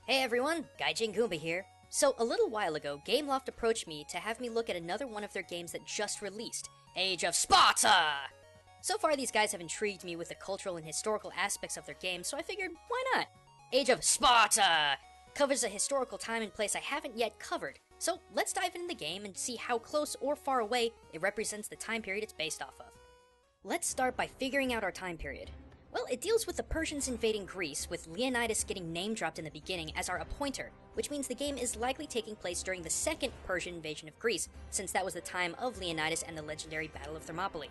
Hey everyone, Gaijin Goombah here. So a little while ago, Gameloft approached me to have me look at another one of their games that just released, Age of Sparta! So far these guys have intrigued me with the cultural and historical aspects of their game, so I figured, why not? Age of Sparta covers a historical time and place I haven't yet covered, so let's dive into the game and see how close or far away it represents the time period it's based off of. Let's start by figuring out our time period. Well, it deals with the Persians invading Greece, with Leonidas getting name-dropped in the beginning as our appointer, which means the game is likely taking place during the second Persian invasion of Greece, since that was the time of Leonidas and the legendary Battle of Thermopylae.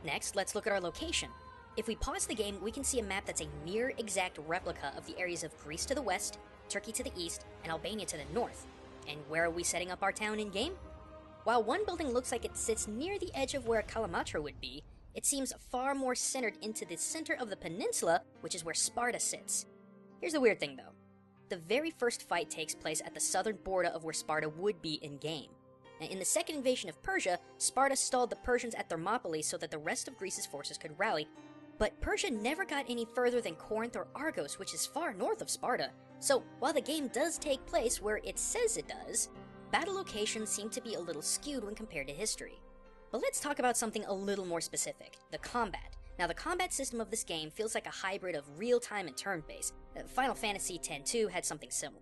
Next, let's look at our location. If we pause the game, we can see a map that's a near-exact replica of the areas of Greece to the west, Turkey to the east, and Albania to the north. And where are we setting up our town in-game? While one building looks like it sits near the edge of where Kalamatra would be, it seems far more centered into the center of the peninsula, which is where Sparta sits. Here's the weird thing though. The very first fight takes place at the southern border of where Sparta would be in-game. Now, in the second invasion of Persia, Sparta stalled the Persians at Thermopylae so that the rest of Greece's forces could rally, but Persia never got any further than Corinth or Argos, which is far north of Sparta. So while the game does take place where it says it does, battle locations seem to be a little skewed when compared to history. But let's talk about something a little more specific, the combat. Now, the combat system of this game feels like a hybrid of real-time and turn-based. Final Fantasy X-2 had something similar.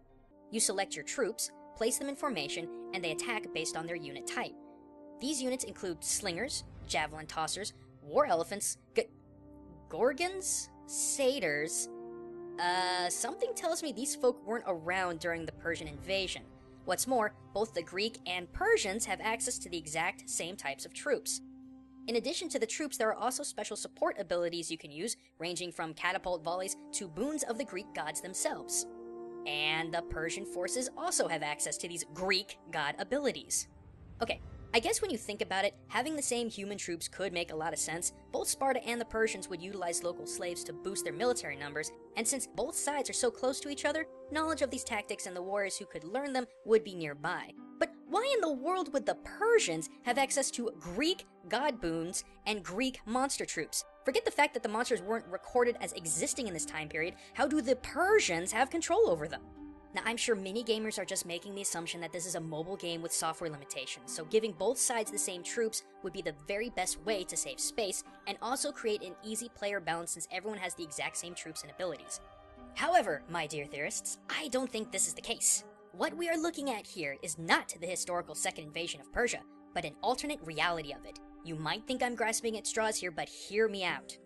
You select your troops, place them in formation, and they attack based on their unit type. These units include slingers, javelin tossers, war elephants, gorgons, satyrs. Something tells me these folk weren't around during the Persian invasion. What's more, both the Greek and Persians have access to the exact same types of troops. In addition to the troops, there are also special support abilities you can use, ranging from catapult volleys to boons of the Greek gods themselves. And the Persian forces also have access to these Greek god abilities. Okay, I guess when you think about it, having the same human troops could make a lot of sense. Both Sparta and the Persians would utilize local slaves to boost their military numbers, and since both sides are so close to each other, knowledge of these tactics and the warriors who could learn them would be nearby. But why in the world would the Persians have access to Greek god boons and Greek monster troops? Forget the fact that the monsters weren't recorded as existing in this time period, how do the Persians have control over them? Now, I'm sure many gamers are just making the assumption that this is a mobile game with software limitations, so giving both sides the same troops would be the very best way to save space, and also create an easy player balance since everyone has the exact same troops and abilities. However, my dear theorists, I don't think this is the case. What we are looking at here is not the historical second invasion of Persia, but an alternate reality of it. You might think I'm grasping at straws here, but hear me out.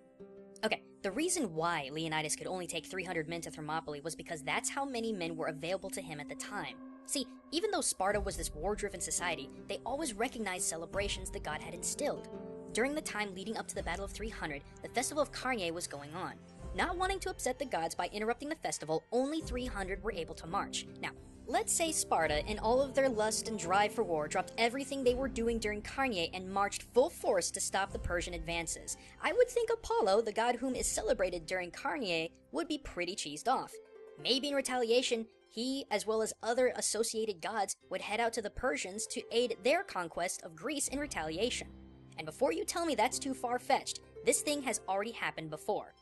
Okay, the reason why Leonidas could only take 300 men to Thermopylae was because that's how many men were available to him at the time. See, even though Sparta was this war-driven society, they always recognized celebrations the god had instilled. During the time leading up to the Battle of 300, the Festival of Carnae was going on. Not wanting to upset the gods by interrupting the festival, only 300 were able to march. Now, let's say Sparta, in all of their lust and drive for war, dropped everything they were doing during Carnae and marched full force to stop the Persian advances. I would think Apollo, the god whom is celebrated during Carnae, would be pretty cheesed off. Maybe in retaliation, he, as well as other associated gods, would head out to the Persians to aid their conquest of Greece in retaliation. And before you tell me that's too far-fetched, this thing has already happened before.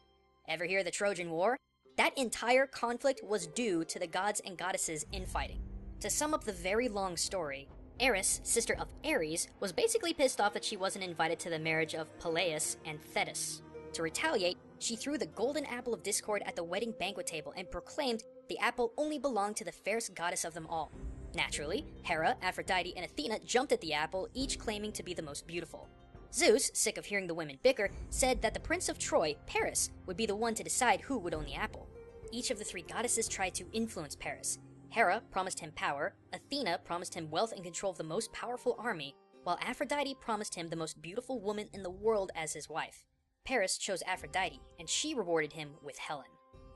Ever hear the Trojan War? That entire conflict was due to the gods and goddesses infighting. To sum up the very long story, Eris, sister of Ares, was basically pissed off that she wasn't invited to the marriage of Peleus and Thetis. To retaliate, she threw the golden apple of discord at the wedding banquet table and proclaimed the apple only belonged to the fairest goddess of them all. Naturally, Hera, Aphrodite, and Athena jumped at the apple, each claiming to be the most beautiful. Zeus, sick of hearing the women bicker, said that the Prince of Troy, Paris, would be the one to decide who would own the apple. Each of the three goddesses tried to influence Paris. Hera promised him power, Athena promised him wealth and control of the most powerful army, while Aphrodite promised him the most beautiful woman in the world as his wife. Paris chose Aphrodite, and she rewarded him with Helen.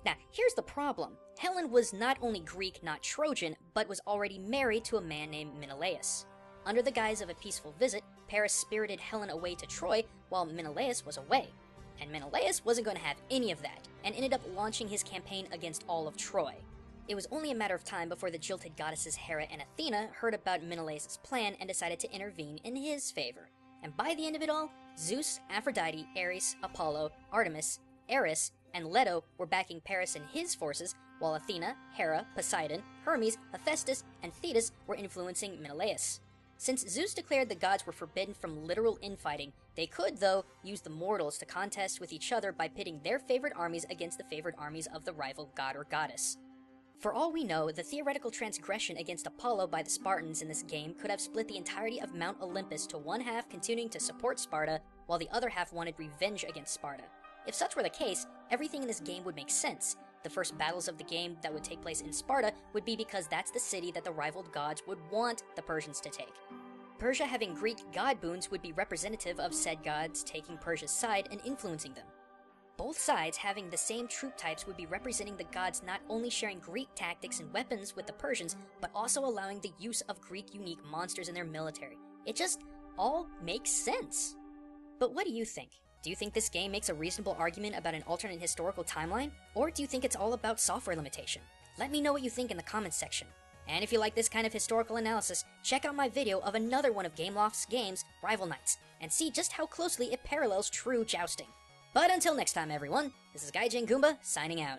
Now, here's the problem. Helen was not only Greek, not Trojan, but was already married to a man named Menelaus. Under the guise of a peaceful visit, Paris spirited Helen away to Troy while Menelaus was away. And Menelaus wasn't going to have any of that, and ended up launching his campaign against all of Troy. It was only a matter of time before the jilted goddesses Hera and Athena heard about Menelaus' plan and decided to intervene in his favor. And by the end of it all, Zeus, Aphrodite, Ares, Apollo, Artemis, Eris, and Leto were backing Paris and his forces, while Athena, Hera, Poseidon, Hermes, Hephaestus, and Thetis were influencing Menelaus. Since Zeus declared the gods were forbidden from literal infighting, they could, though, use the mortals to contest with each other by pitting their favorite armies against the favored armies of the rival god or goddess. For all we know, the theoretical transgression against Apollo by the Spartans in this game could have split the entirety of Mount Olympus to one half continuing to support Sparta, while the other half wanted revenge against Sparta. If such were the case, everything in this game would make sense. The first battles of the game that would take place in Sparta would be because that's the city that the rivaled gods would want the Persians to take. Persia having Greek god boons would be representative of said gods taking Persia's side and influencing them. Both sides having the same troop types would be representing the gods not only sharing Greek tactics and weapons with the Persians, but also allowing the use of Greek unique monsters in their military. It just all makes sense. But what do you think? Do you think this game makes a reasonable argument about an alternate historical timeline? Or do you think it's all about software limitation? Let me know what you think in the comments section. And if you like this kind of historical analysis, check out my video of another one of Gameloft's games, Rival Knights, and see just how closely it parallels true jousting. But until next time everyone, this is Gaijin Goombah signing out.